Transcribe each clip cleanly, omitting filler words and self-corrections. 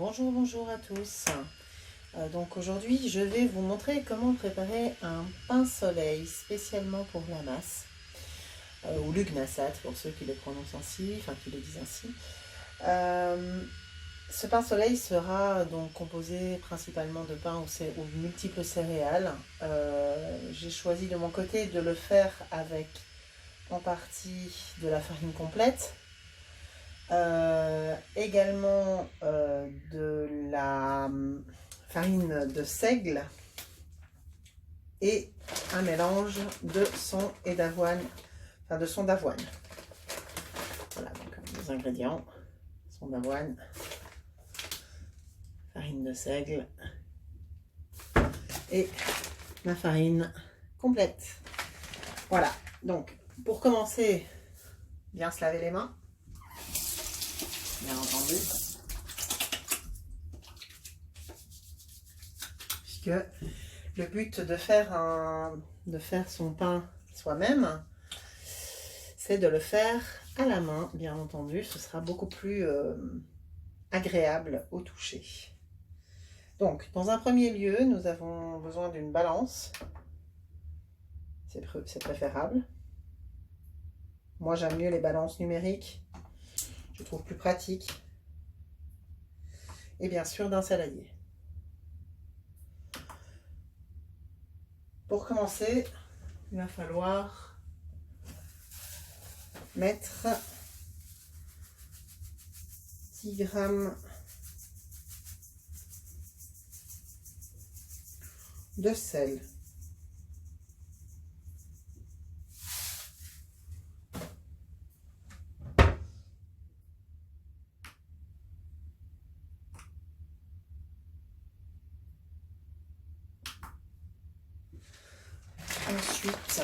Bonjour, bonjour à tous. Donc aujourd'hui, je vais vous montrer comment préparer un pain soleil spécialement pour la masse, ou l'ugnasat pour ceux qui le prononcent ainsi, enfin qui le disent ainsi. Ce pain soleil sera donc composé principalement de pain ou multiples céréales. J'ai choisi de mon côté de le faire avec en partie de la farine complète. Également de la farine de seigle et un mélange de son et d'avoine, enfin de son d'avoine. Voilà, donc les ingrédients, son d'avoine, farine de seigle et ma farine complète. Voilà, donc pour commencer, bien se laver les mains. Bien entendu, puisque le but de faire son pain soi-même, c'est de le faire à la main, bien entendu. Ce sera beaucoup plus agréable au toucher. Donc, dans un premier lieu, nous avons besoin d'une balance. C'est préférable. Moi, j'aime mieux les balances numériques. Je trouve plus pratique. Et bien sûr, d'un saladier. Pour commencer, il va falloir mettre 10 g de sel. Ensuite,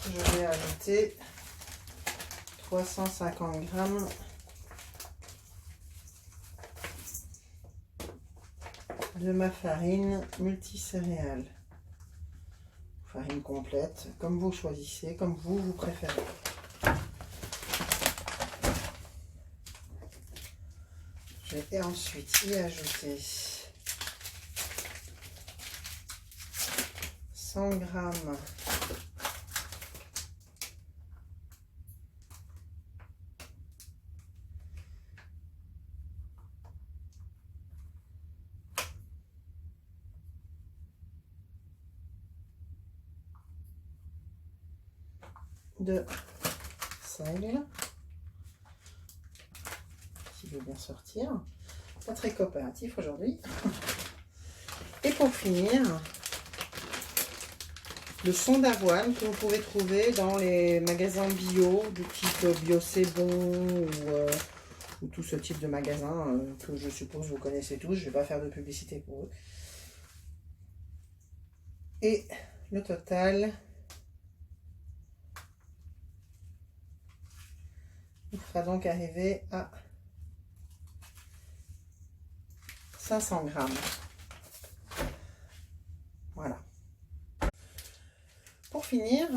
je vais ajouter 350 g de ma farine multicéréale. Farine complète, comme vous choisissez, comme vous préférez. Je vais ensuite y ajouter 100 g de seigle, qui veut bien sortir. Pas très coopératif aujourd'hui. Et pour finir, le son d'avoine que vous pouvez trouver dans les magasins bio, du type Bio C'est Bon ou tout ce type de magasin que je suppose vous connaissez tous. Je ne vais pas faire de publicité pour eux. Et le total il fera donc arriver à 500 g. Voilà. Pour finir,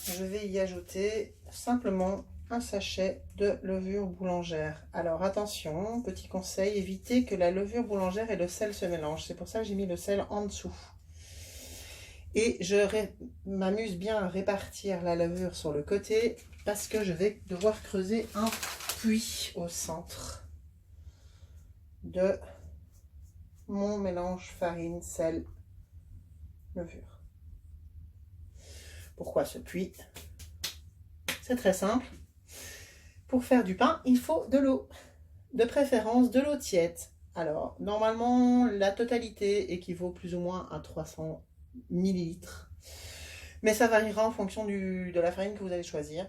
je vais y ajouter simplement un sachet de levure boulangère. Alors attention, petit conseil, évitez que la levure boulangère et le sel se mélangent. C'est pour ça que j'ai mis le sel en dessous. Et je m'amuse bien à répartir la levure sur le côté parce que je vais devoir creuser un puits au centre de mon mélange farine, sel, levure. Pourquoi ce puits? C'est très simple. Pour faire du pain, il faut de l'eau. De préférence de l'eau tiède. Alors, normalement, la totalité équivaut plus ou moins à 300 ml. Mais ça variera en fonction de la farine que vous allez choisir.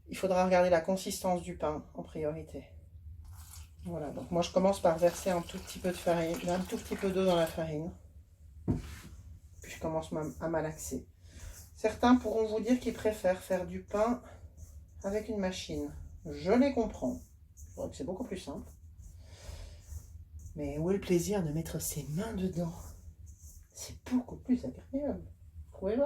Il faudra regarder la consistance du pain en priorité. Voilà, donc moi je commence par verser un tout petit peu de farine, un tout petit peu d'eau dans la farine. Puis je commence à malaxer. Certains pourront vous dire qu'ils préfèrent faire du pain avec une machine. Je les comprends. Je crois que c'est beaucoup plus simple. Mais où est le plaisir de mettre ses mains dedans? C'est beaucoup plus agréable. Trouvez-le?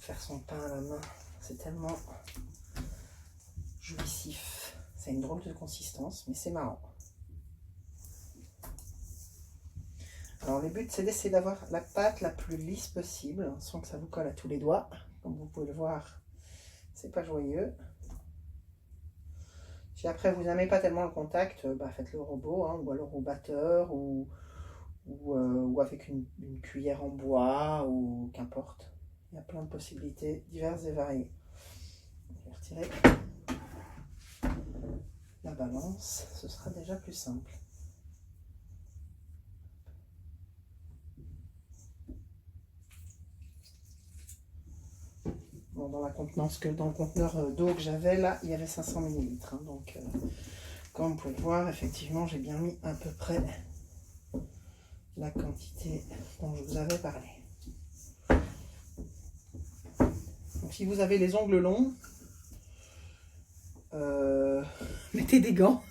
Faire son pain à la main, c'est tellement jouissif. C'est une drôle de consistance, mais c'est marrant. Alors le but, c'est d'essayer d'avoir la pâte la plus lisse possible, sans que ça vous colle à tous les doigts. Comme vous pouvez le voir, c'est pas joyeux. Si après vous n'aimez pas tellement le contact, faites-le au robot, hein, ou alors au batteur, ou avec une cuillère en bois, ou qu'importe. Il y a plein de possibilités diverses et variées. Je vais retirer la balance, ce sera déjà plus simple. Bon, dans le conteneur d'eau que j'avais, là, il y avait 500 ml. Hein, donc, comme vous pouvez le voir, effectivement, j'ai bien mis à peu près la quantité dont je vous avais parlé. Donc, si vous avez les ongles longs, mettez des gants.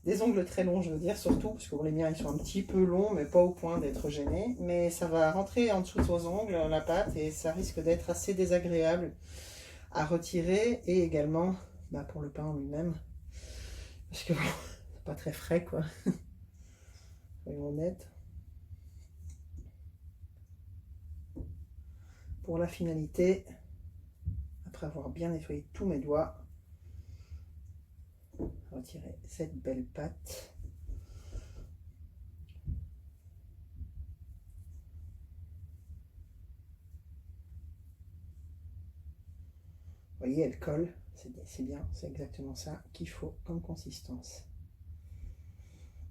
Des ongles très longs, je veux dire, surtout, parce que les miens, ils sont un petit peu longs, mais pas au point d'être gênés. Mais ça va rentrer en dessous de vos ongles, la pâte, et ça risque d'être assez désagréable à retirer, et également pour le pain en lui-même. Parce que c'est pas très frais, quoi. Soyons honnêtes. Pour la finalité, après avoir bien nettoyé tous mes doigts, retirer cette belle pâte. Vous voyez, elle colle, c'est bien, c'est exactement ça qu'il faut comme consistance.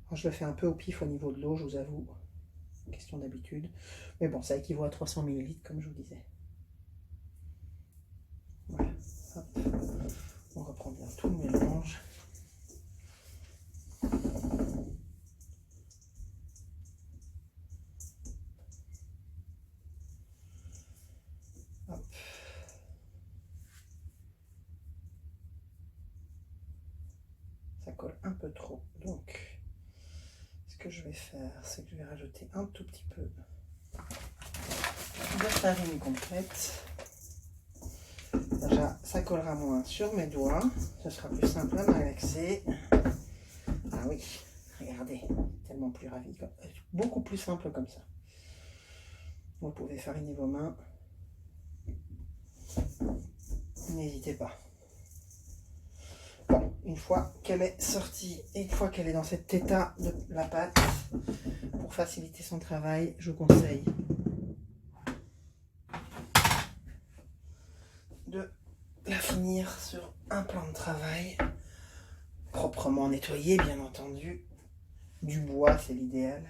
Alors, je le fais un peu au pif au niveau de l'eau, je vous avoue, question d'habitude. Mais bon, ça équivaut à 300 ml comme je vous disais. Voilà, hop. On reprend bien tout le mélange. Hop. Ça colle un peu trop, donc ce que je vais faire, c'est que je vais rajouter un tout petit peu de farine complète. Déjà, ça collera moins sur mes doigts, ce sera plus simple à malaxer. Ah oui, regardez, tellement plus ravi, beaucoup plus simple comme ça. Vous pouvez fariner vos mains, n'hésitez pas. Bon, une fois qu'elle est sortie, et une fois qu'elle est dans cet état de la pâte, pour faciliter son travail, je vous conseille de la finir sur un plan de travail, proprement nettoyé bien entendu, du bois c'est l'idéal.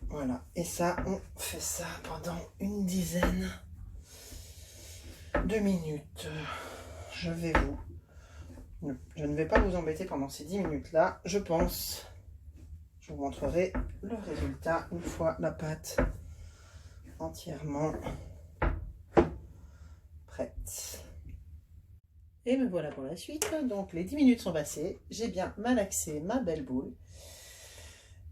Voilà, et ça, on fait ça pendant une dizaine de minutes. Je ne vais pas vous embêter pendant ces 10 minutes là, je pense. Je vous montrerai le résultat une fois la pâte entièrement prête. Et me voilà pour la suite. Donc les 10 minutes sont passées, j'ai bien malaxé ma belle boule.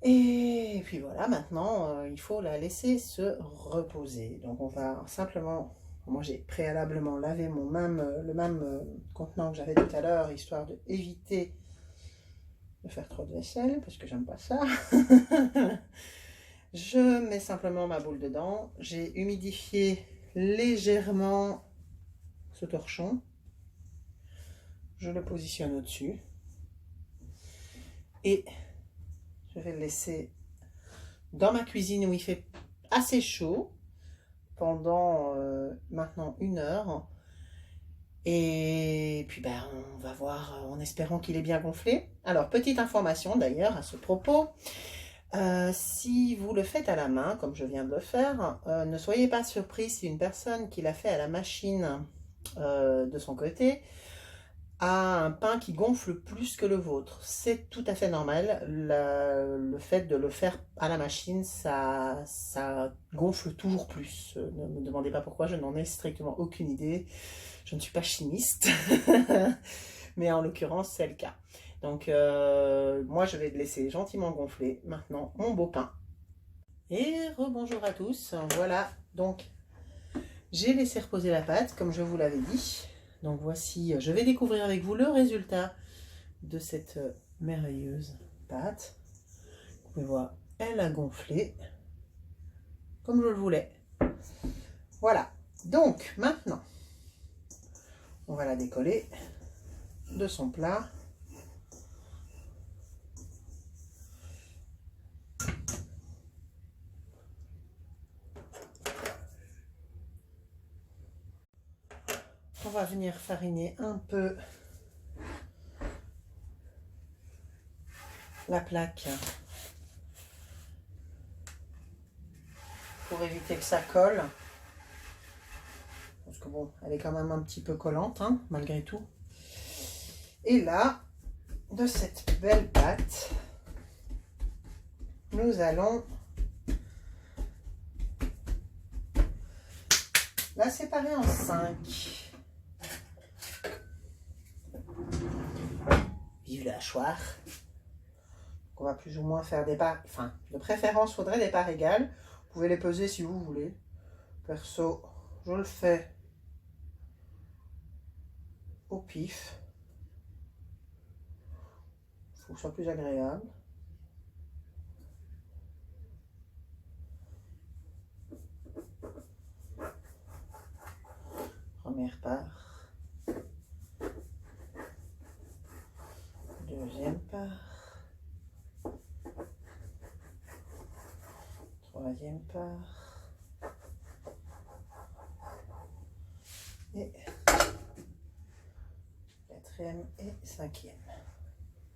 Et puis voilà, maintenant il faut la laisser se reposer. Donc on va simplement, moi j'ai préalablement lavé le même contenant que j'avais tout à l'heure, histoire d'éviter de faire trop de vaisselle, parce que j'aime pas ça. Je mets simplement ma boule dedans. J'ai humidifié légèrement ce torchon. Je le positionne au-dessus. Et je vais le laisser dans ma cuisine où il fait assez chaud pendant maintenant 1 heure. Et puis on va voir en espérant qu'il est bien gonflé. Alors, petite information d'ailleurs à ce propos. Si vous le faites à la main, comme je viens de le faire, ne soyez pas surpris si une personne qui l'a fait à la machine de son côté a un pain qui gonfle plus que le vôtre. C'est tout à fait normal. Le fait de le faire à la machine, ça gonfle toujours plus. Ne me demandez pas pourquoi, je n'en ai strictement aucune idée. Je ne suis pas chimiste, mais en l'occurrence, c'est le cas. Donc, moi, je vais le laisser gentiment gonfler maintenant mon beau pain. Et rebonjour à tous. Voilà Donc, j'ai laissé reposer la pâte, comme je vous l'avais dit. Donc voici, je vais découvrir avec vous le résultat de cette merveilleuse pâte. Vous pouvez voir, elle a gonflé comme je le voulais. Voilà. Donc, maintenant, on va la décoller de son plat. On va venir fariner un peu la plaque pour éviter que ça colle. Parce que bon, elle est quand même un petit peu collante, hein, malgré tout. Et là, de cette belle pâte, nous allons la séparer en 5. Vive la hachoir. On va plus ou moins faire des parts, enfin, de préférence, il faudrait des parts égales. Vous pouvez les peser si vous voulez. Perso, je le fais au pif. Il faut que ce soit plus agréable. Première part. Deuxième part. Troisième part. Et quatrième et cinquième.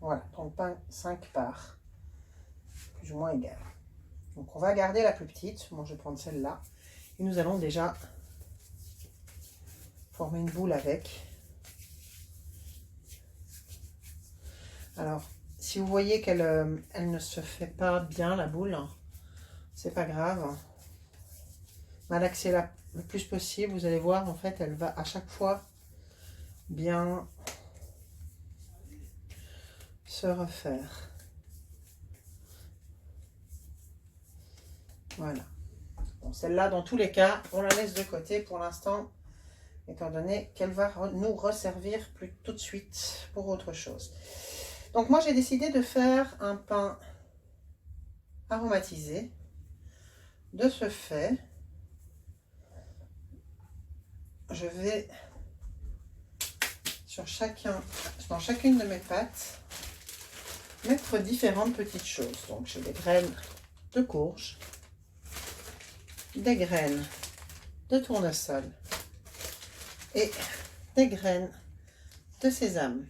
Voilà, donc 5 parts, plus ou moins égales. Donc on va garder la plus petite, moi je vais prendre celle-là. Et nous allons déjà former une boule avec. Alors, si vous voyez qu'elle elle ne se fait pas bien la boule, c'est pas grave. Malaxez-la le plus possible, vous allez voir, en fait, elle va à chaque fois bien se refaire. Voilà. Bon, celle-là, dans tous les cas, on la laisse de côté pour l'instant, étant donné qu'elle va nous resservir tout de suite pour autre chose. Donc moi, j'ai décidé de faire un pain aromatisé. De ce fait, je vais dans chacune de mes pâtes mettre différentes petites choses. Donc j'ai des graines de courge, des graines de tournesol et des graines de sésame,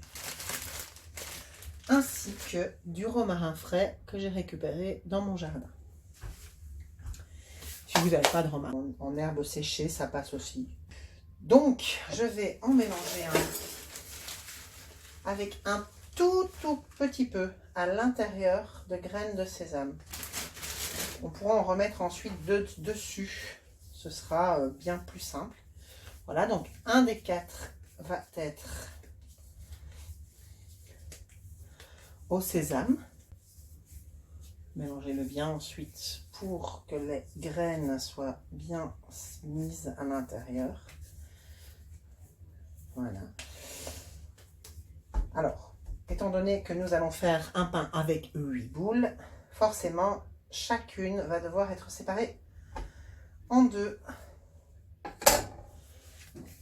ainsi que du romarin frais que j'ai récupéré dans mon jardin. Si vous n'avez pas de romarin en herbe séchée, ça passe aussi. Donc, je vais en mélanger un avec un tout petit peu à l'intérieur de graines de sésame. On pourra en remettre ensuite dessus. Ce sera bien plus simple. Voilà, donc un des 4 va être au sésame. Mélangez-le bien ensuite pour que les graines soient bien mises à l'intérieur. Voilà. Alors, étant donné que nous allons faire un pain avec 8 boules, forcément, chacune va devoir être séparée en 2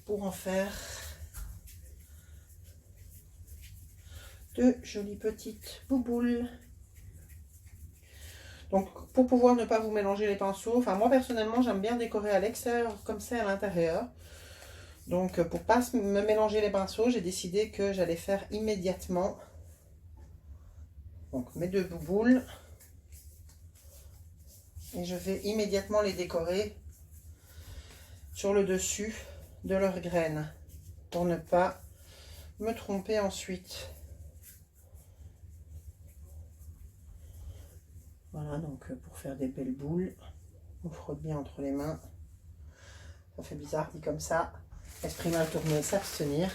pour en faire de jolies petites bouboules. Donc, pour pouvoir ne pas vous mélanger les pinceaux, enfin moi personnellement, j'aime bien décorer à l'extérieur comme c'est à l'intérieur. Donc, pour ne pas me mélanger les pinceaux, j'ai décidé que j'allais faire immédiatement donc, mes 2 bouboules. Et je vais immédiatement les décorer sur le dessus de leurs graines pour ne pas me tromper ensuite. Voilà, donc pour faire des belles boules, on frotte bien entre les mains. Ça fait bizarre dit comme ça. Esprit mal tourné, s'abstenir.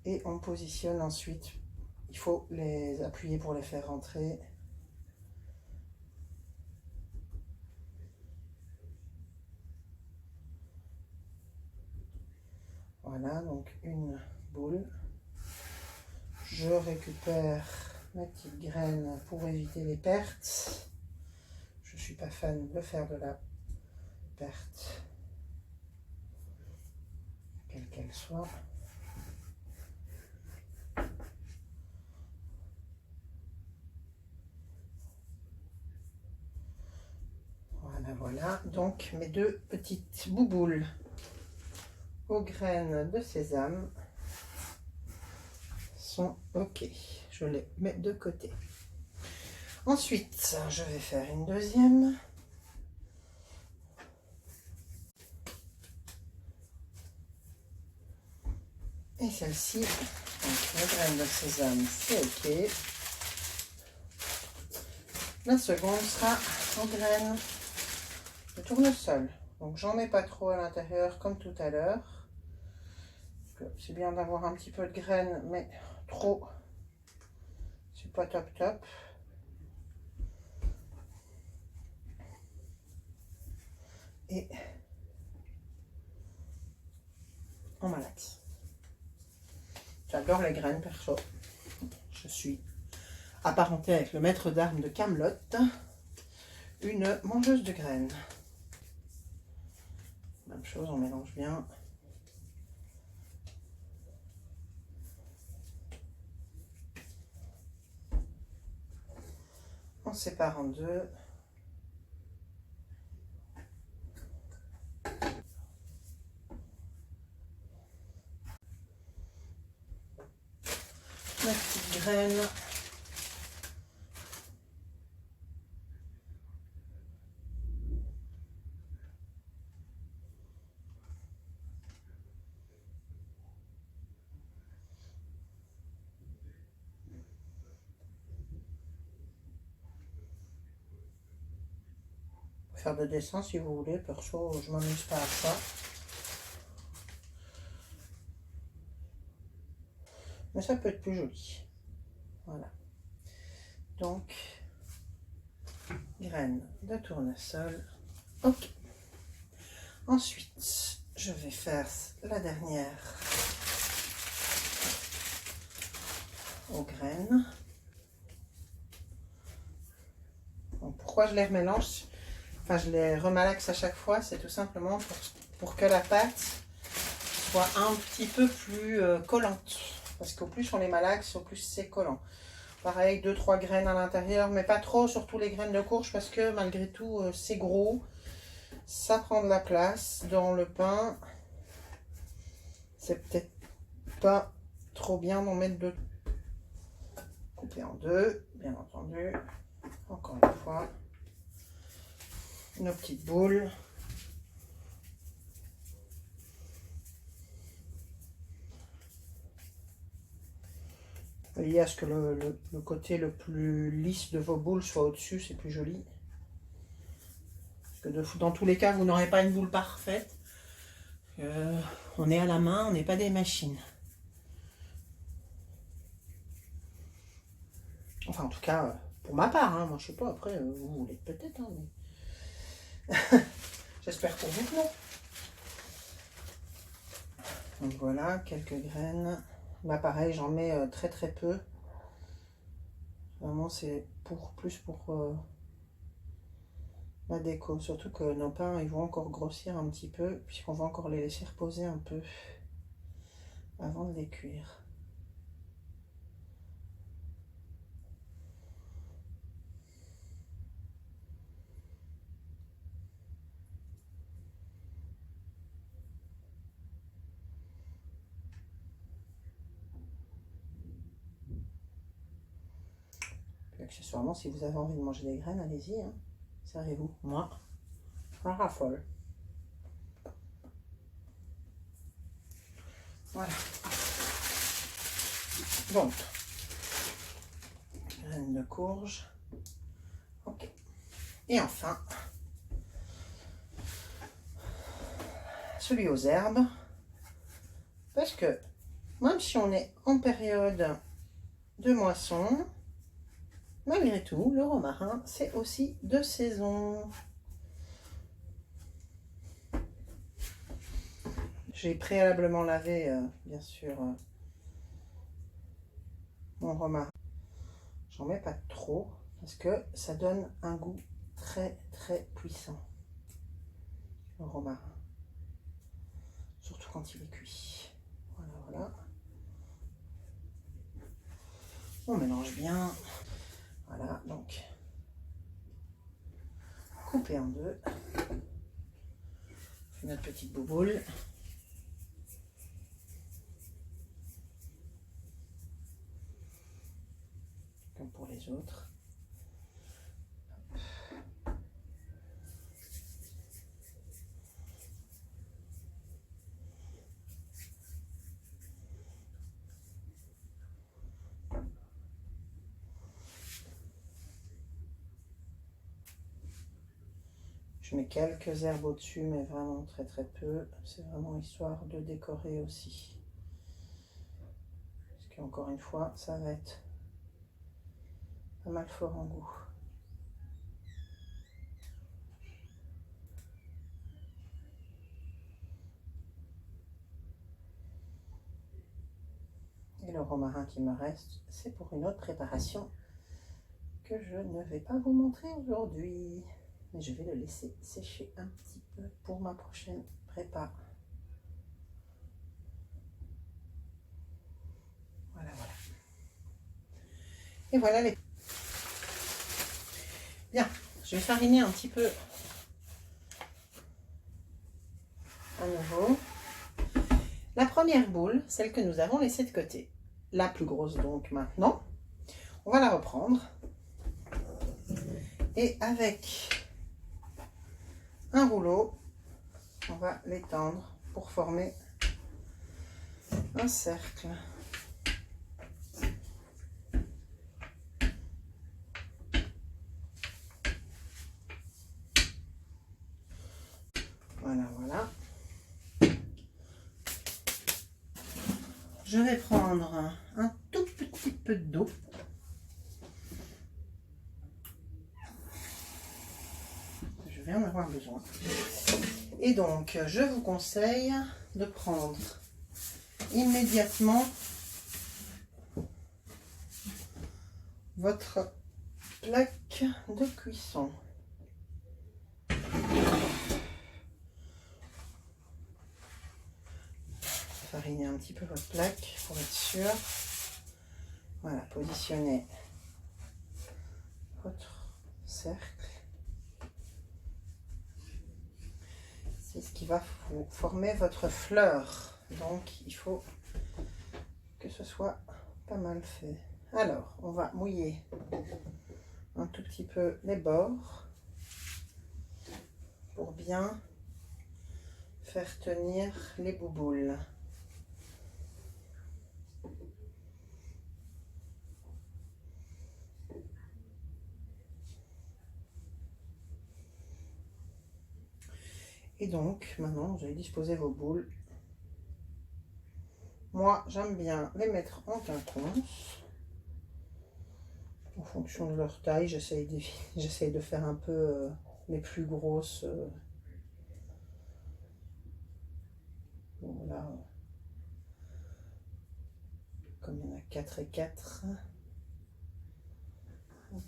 Et on positionne ensuite. Il faut les appuyer pour les faire rentrer. Voilà, donc une boule. Je récupère ma petite graine pour éviter les pertes. Je ne suis pas fan de faire de la perte, quelle qu'elle soit. Voilà, voilà. Donc mes deux petites bouboules aux graines de sésame sont OK. Je les mets de côté. Ensuite, je vais faire une deuxième. Et celle-ci, donc les graines de sésame, c'est OK. La seconde sera en graines de tournesol. Donc j'en mets pas trop à l'intérieur comme tout à l'heure. C'est bien d'avoir un petit peu de graines, mais trop, c'est pas top top. Et en malaxe. J'adore les graines perso. Je suis apparentée avec le maître d'armes de Camelot, une mangeuse de graines. Même chose, on mélange bien. On sépare en deux. Ma petite graine. Faire de dessin si vous voulez, perso, je m'amuse pas à ça. Mais ça peut être plus joli. Voilà. Donc, graines de tournesol. Ok. Ensuite, je vais faire la dernière aux graines. Donc, pourquoi je les remélange? Enfin, je les remalaxe à chaque fois, c'est tout simplement pour que la pâte soit un petit peu plus collante. Parce qu'au plus on les malaxe, au plus c'est collant. Pareil, 2-3 graines à l'intérieur, mais pas trop, surtout les graines de courge, parce que malgré tout, c'est gros. Ça prend de la place dans le pain. C'est peut-être pas trop bien d'en mettre deux. Couper en deux, bien entendu. Encore une fois. Nos petites boules. Veillez à ce que le côté le plus lisse de vos boules soit au-dessus, c'est plus joli. Parce que dans tous les cas, vous n'aurez pas une boule parfaite. On est à la main, on n'est pas des machines. Enfin, en tout cas, pour ma part, hein, moi je sais pas, après, vous voulez peut-être, hein, mais... J'espère pour vous que non. Donc voilà, quelques graines. Là, pareil, j'en mets très très peu. Vraiment, c'est plus pour la déco. Surtout que nos pains, ils vont encore grossir un petit peu, puisqu'on va encore les laisser reposer un peu avant de les cuire. Puis accessoirement, si vous avez envie de manger des graines, allez-y, hein. Servez-vous. Moi, je raffole. Voilà. Donc, graines de courge. Ok. Et enfin, celui aux herbes. Parce que même si on est en période de moisson, malgré tout, le romarin, c'est aussi de saison. J'ai préalablement lavé, bien sûr, mon romarin. J'en mets pas trop parce que ça donne un goût très très puissant, le romarin. Surtout quand il est cuit. Voilà, voilà. On mélange bien. Voilà, donc couper en deux. On fait notre petite bouboule. Comme pour les autres. Je mets quelques herbes au-dessus, mais vraiment très très peu. C'est vraiment histoire de décorer aussi. Parce qu'encore une fois, ça va être pas mal fort en goût. Et le romarin qui me reste, c'est pour une autre préparation que je ne vais pas vous montrer aujourd'hui. Mais je vais le laisser sécher un petit peu pour ma prochaine prépa. Voilà, voilà. Et voilà les... Bien, je vais fariner un petit peu à nouveau. La première boule, celle que nous avons laissée de côté, la plus grosse donc maintenant, on va la reprendre. Et avec un rouleau, on va l'étendre pour former un cercle. Voilà, voilà. Je vais prendre un tout petit peu d'eau. Je vais en avoir besoin. Et donc, je vous conseille de prendre immédiatement votre plaque de cuisson. Fariner un petit peu votre plaque pour être sûr. Voilà, positionnez votre cercle. C'est ce qui va former votre fleur. Donc, il faut que ce soit pas mal fait. Alors, on va mouiller un tout petit peu les bords pour bien faire tenir les bouboules. Et donc, maintenant, vous allez disposer vos boules. Moi, j'aime bien les mettre en quinconce. En fonction de leur taille, j'essaye de faire un peu les plus grosses. Voilà. Comme il y en a 4 et 4. Hop.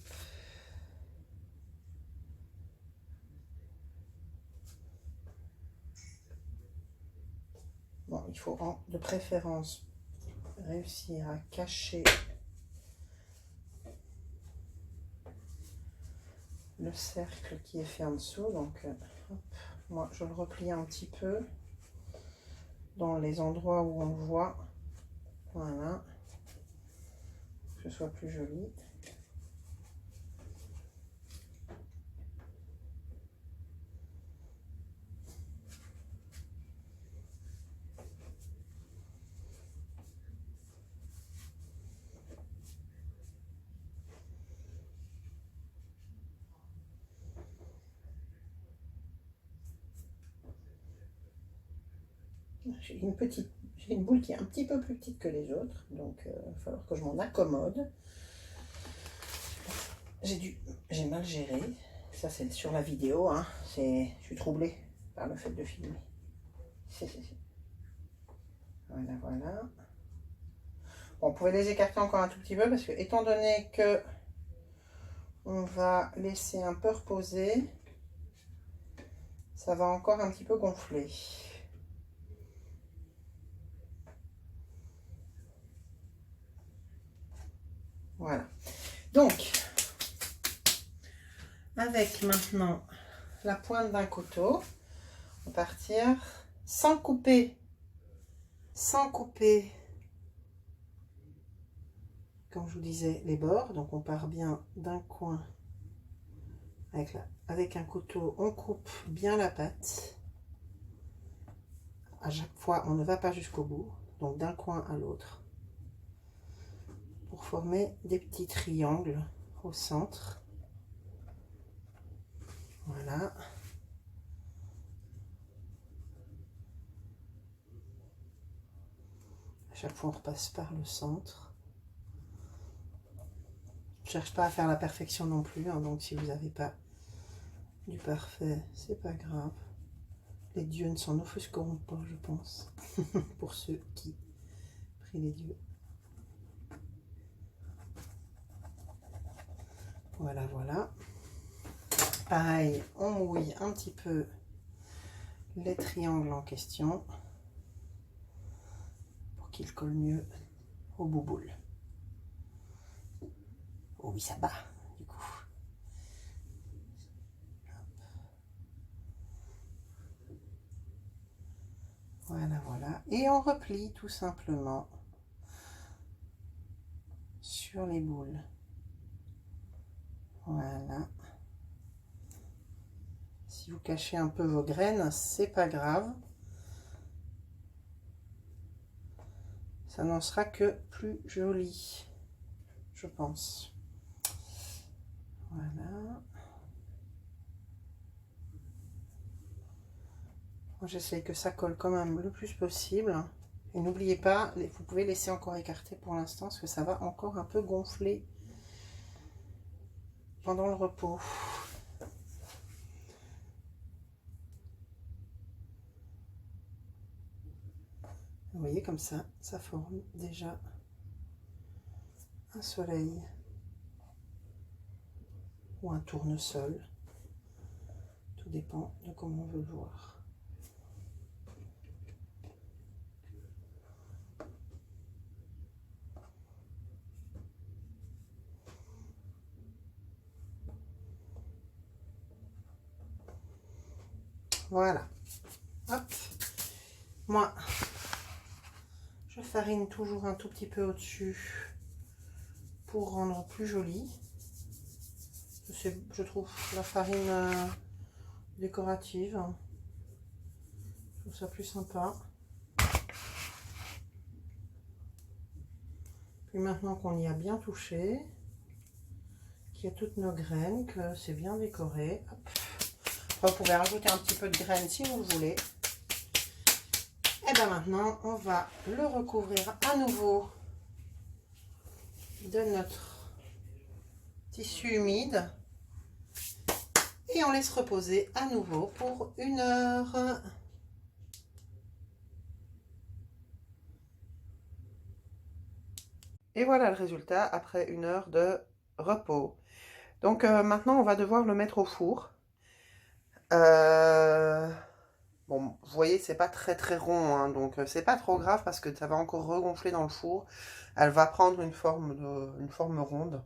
Bon, il faut de préférence réussir à cacher le cercle qui est fait en dessous. Donc, hop, moi, je le replie un petit peu dans les endroits où on voit. Voilà. Que ce soit plus joli. J'ai une boule qui est un petit peu plus petite que les autres, donc il va falloir que je m'en accommode. J'ai mal géré, ça c'est sur la vidéo, hein. Je suis troublée par le fait de filmer. Voilà, voilà. Bon, vous pouvez les écarter encore un tout petit peu parce que, étant donné que on va laisser un peu reposer, ça va encore un petit peu gonfler. Voilà. Donc, avec maintenant la pointe d'un couteau, on va partir sans couper, comme je vous disais, les bords. Donc, on part bien d'un coin avec un couteau, on coupe bien la pâte. À chaque fois, on ne va pas jusqu'au bout, donc d'un coin à l'autre, pour former des petits triangles au centre. Voilà. À chaque fois, on repasse par le centre. Je ne cherche pas à faire la perfection non plus, hein, donc si vous n'avez pas du parfait, c'est pas grave. Les dieux ne s'en offusqueront pas, je pense, pour ceux qui prient les dieux. Voilà, voilà. Pareil, on mouille un petit peu les triangles en question pour qu'ils collent mieux au bouboule. Oh oui, ça bat, du coup. Voilà, voilà. Et on replie tout simplement sur les boules. Voilà. Si vous cachez un peu vos graines, c'est pas grave. Ça n'en sera que plus joli, je pense. Voilà. J'essaye que ça colle quand même le plus possible. Et n'oubliez pas, vous pouvez laisser encore écarter pour l'instant, parce que ça va encore un peu gonfler pendant le repos. Vous voyez, comme ça, ça forme déjà un soleil ou un tournesol. Tout dépend de comment on veut le voir. Voilà. Hop. Moi, je farine toujours un tout petit peu au-dessus pour rendre plus joli. Je trouve la farine décorative. Je trouve ça plus sympa. Puis maintenant qu'on y a bien touché, qu'il y a toutes nos graines, que c'est bien décoré, hop. Après, vous pouvez rajouter un petit peu de graines si vous le voulez. Et bien maintenant, on va le recouvrir à nouveau de notre tissu humide. Et on laisse reposer à nouveau pour 1 heure. Et voilà le résultat après 1 heure de repos. Donc maintenant, on va devoir le mettre au four. Bon, vous voyez, c'est pas très rond, hein, donc c'est pas trop grave parce que ça va encore regonfler dans le four. Elle va prendre une forme ronde.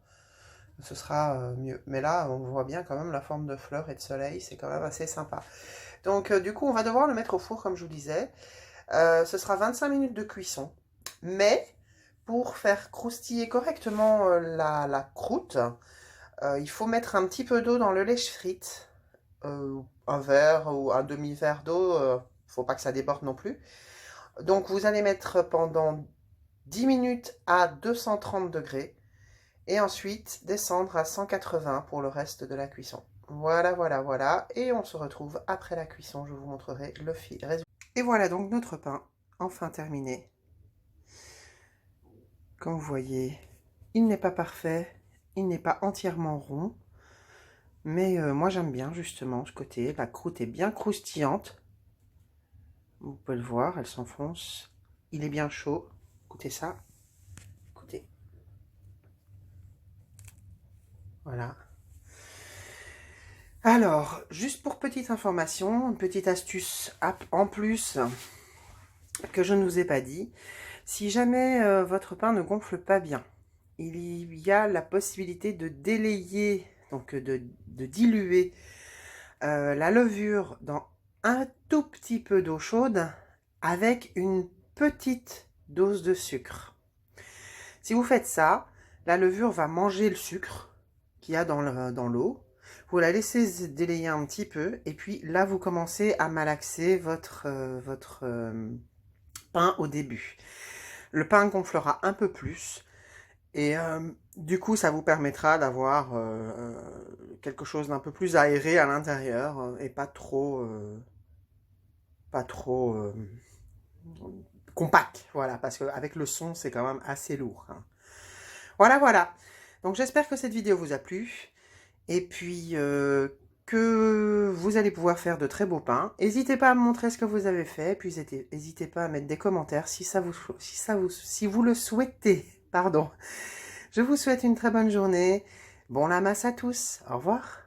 Ce sera mieux. Mais là, on voit bien quand même la forme de fleur et de soleil, c'est quand même assez sympa. Donc du coup, on va devoir le mettre au four, comme je vous disais. Ce sera 25 minutes de cuisson. Mais pour faire croustiller correctement la croûte, il faut mettre un petit peu d'eau dans le lèche-frite. Un verre ou un demi-verre d'eau, faut pas que ça déborde non plus. Donc vous allez mettre pendant 10 minutes à 230 degrés et ensuite descendre à 180 pour le reste de la cuisson. Voilà, voilà, voilà. Et on se retrouve après la cuisson, je vous montrerai le résultat. Et voilà donc notre pain, enfin terminé. Comme vous voyez, il n'est pas parfait, il n'est pas entièrement rond. Mais moi j'aime bien justement ce côté, la croûte est bien croustillante. Vous pouvez le voir, elle s'enfonce il est bien chaud. Écoutez ça. Écoutez. Voilà. Alors, juste pour petite information, une petite astuce en plus que je ne vous ai pas dit. Si jamais votre pain ne gonfle pas bien, il y a la possibilité de délayer, donc de diluer la levure dans un tout petit peu d'eau chaude avec une petite dose de sucre. Si vous faites ça, la levure va manger le sucre qu'il y a dans l'eau. Vous la laissez délayer un petit peu et puis là vous commencez à malaxer votre pain au début. Le pain gonflera un peu plus et du coup ça vous permettra d'avoir quelque chose d'un peu plus aéré à l'intérieur et pas trop compact, voilà, parce qu'avec le son c'est quand même assez lourd, hein. Voilà. Donc j'espère que cette vidéo vous a plu et puis que vous allez pouvoir faire de très beaux pains. N'hésitez pas à me montrer ce que vous avez fait, puis n'hésitez pas à mettre des commentaires si vous le souhaitez. Pardon. Je vous souhaite une très bonne journée. Bon lamas à tous. Au revoir.